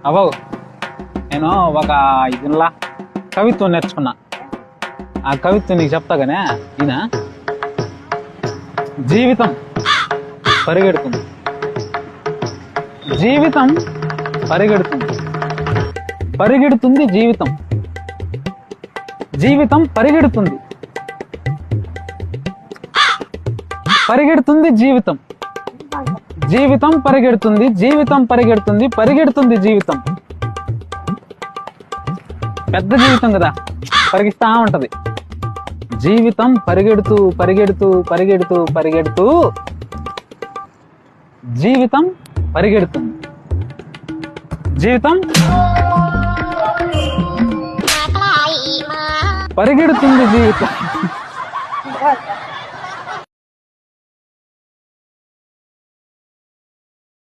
అవ్వవు. నేను ఒక ఇదిలా కవిత్వం నేర్చుకున్నా. ఆ కవిత్వం నీకు చెప్తా గానే ఈయన. జీవితం పరిగెడుతుంది, జీవితం పరిగెడుతుంది, పరిగెడుతుంది జీవితం, జీవితం పరిగెడుతుంది, పరిగెడుతుంది జీవితం, జీవితం పరిగెడుతుంది, జీవితం పరిగెడుతుంది, పరిగెడుతుంది జీవితం. పెద్ద జీవితం కదా, పరిగిస్తా ఉంటది. జీవితం పరిగెడుతూ పరిగెడుతూ పరిగెడుతూ పరిగెడుతూ జీవితం పరిగెడుతుంది, జీవితం పరిగెడుతుంది జీవితం.